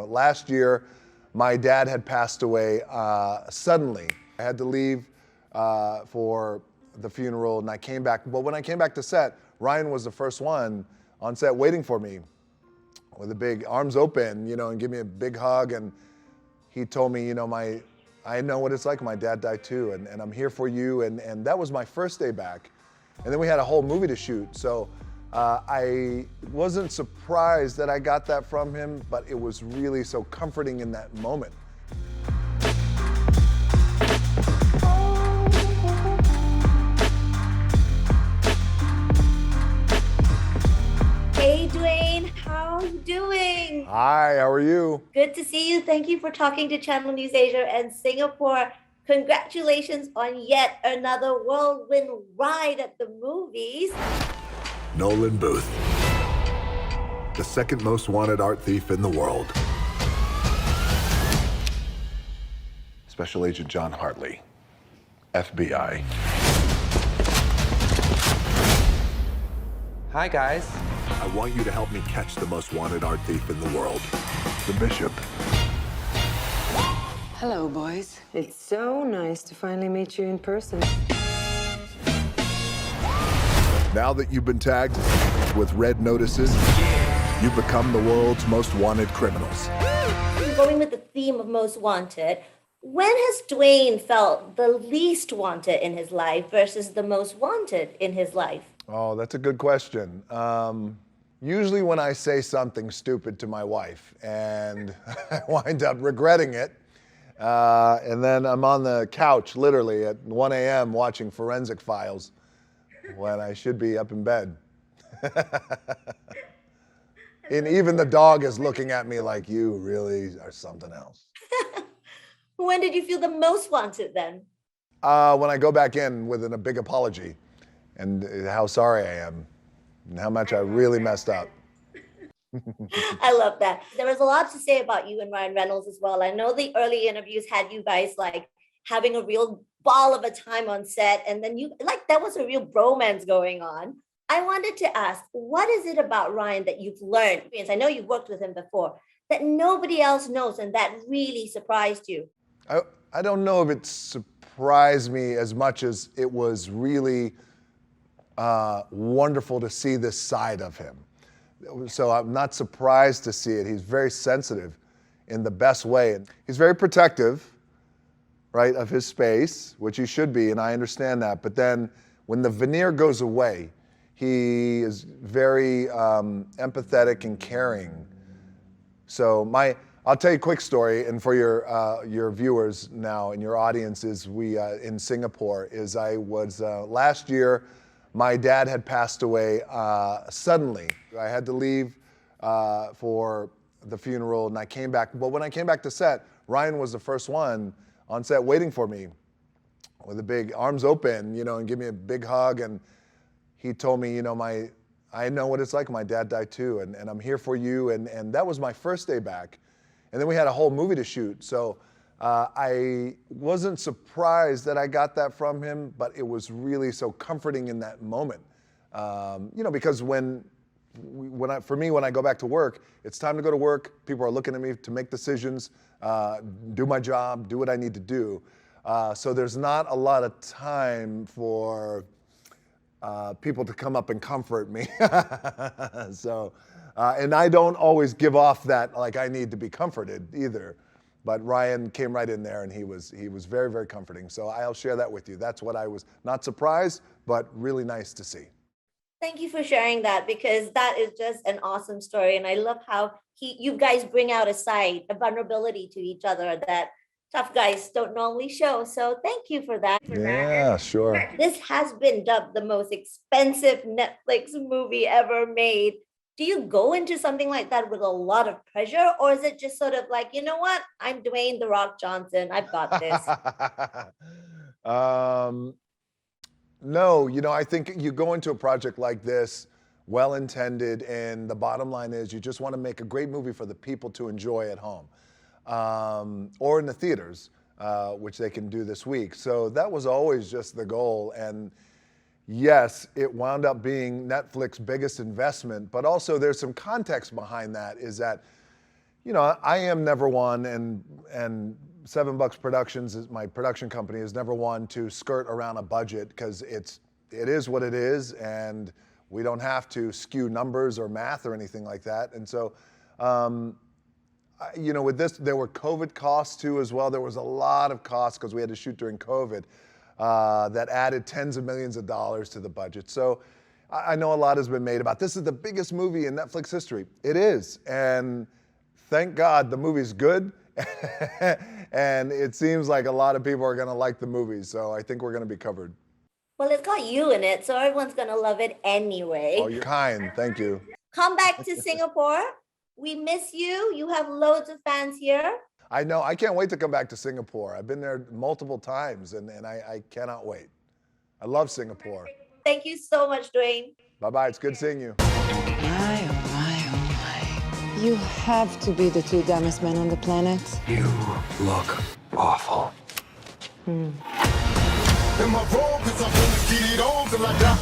last year, my dad had passed away suddenly. I had to leave for the funeral, and I came back. But when I came back to set, Ryan was the first one on set waiting for me with the big arms open, and give me a big hug. And he told me, I know what it's like. My dad died too, and I'm here for you. And that was my first day back. And then we had a whole movie to shoot. So I wasn't surprised that I got that from him, but it was really so comforting in that moment. Hey Dwayne, how are you doing? Hi, how are you? Good to see you. Thank you for talking to Channel News Asia and Singapore. Congratulations on yet another whirlwind ride at the movies. Nolan Booth, the second most wanted art thief in the world. Special Agent John Hartley, FBI. Hi, guys. I want you to help me catch the most wanted art thief in the world, the Bishop. Hello, boys. It's so nice to finally meet you in person. Now that you've been tagged with red notices, you've become the world's most wanted criminals. Going with the theme of most wanted, when has Dwayne felt the least wanted in his life versus the most wanted in his life? Oh, that's a good question. Usually when I say something stupid to my wife and I wind up regretting it, and then I'm on the couch literally at 1 a.m. watching Forensic Files when I should be up in bed. And even the dog is looking at me like, you really are something else. When did you feel the most wanted then? When I go back in with a big apology and how sorry I am and how much I really messed up. I love that. There was a lot to say about you and Ryan Reynolds as well. I know the early interviews had you guys like having a real ball of a time on set, and then you like there was a real bromance going on. I wanted to ask, what is it about Ryan that you've learned? Because I know you've worked with him before, that nobody else knows and that really surprised you? I don't know if it surprised me as much as it was really wonderful to see this side of him. So I'm not surprised to see it. He's very sensitive in the best way. And he's very protective, right, of his space, which he should be, and I understand that. But then when the veneer goes away, he is very empathetic and caring. So I'll tell you a quick story, and for your viewers now and your audiences, we in Singapore is I was last year. My dad had passed away suddenly. I had to leave for the funeral, and I came back. But when I came back to set, Ryan was the first one on set waiting for me with the big arms open, and give me a big hug. And he told me, I know what it's like. My dad died too, and I'm here for you. And that was my first day back. And then we had a whole movie to shoot. So I wasn't surprised that I got that from him, but it was really so comforting in that moment. Because when I go back to work, it's time to go to work. People are looking at me to make decisions, do my job, do what I need to do. So there's not a lot of time for people to come up and comfort me. And I don't always give off that like I need to be comforted either. But Ryan came right in there, and he was very, very comforting. So I'll share that with you. That's what I was not surprised, but really nice to see. Thank you for sharing that, because that is just an awesome story. And I love how you guys bring out a side, a vulnerability to each other that tough guys don't normally show. So thank you for that. Yeah, sure. This has been dubbed the most expensive Netflix movie ever made. Do you go into something like that with a lot of pressure, or is it just sort of like, you know what, I'm Dwayne "The Rock" Johnson, I've got this? No, I think you go into a project like this well-intended, and the bottom line is you just want to make a great movie for the people to enjoy at home, or in the theaters, which they can do this week. So that was always just the goal. And yes, it wound up being Netflix's biggest investment, but also there's some context behind that, is that, you know, I am never one, and $7 Productions is my production company, is never one to skirt around a budget, because it is what it is, and we don't have to skew numbers or math or anything like that. And so, you know, with this, there were COVID costs too as well. There was a lot of costs because we had to shoot during COVID that added tens of millions of dollars to the budget. So I know a lot has been made about this is the biggest movie in Netflix history. It is, and thank God the movie's good. And it seems like a lot of people are going to like the movie, so I think we're going to be covered. Well, it's got you in it, so everyone's going to love it anyway. Oh, you're kind. Thank you. Come back to Singapore. We miss you. You have loads of fans here. I know. I can't wait to come back to Singapore. I've been there multiple times, and I cannot wait. I love Singapore. Thank you so much, Dwayne. Bye-bye. It's good seeing you. My, oh my, oh my. You have to be the two dumbest men on the planet. You look awful. In my room, 'cause I'm gonna get it on till I die.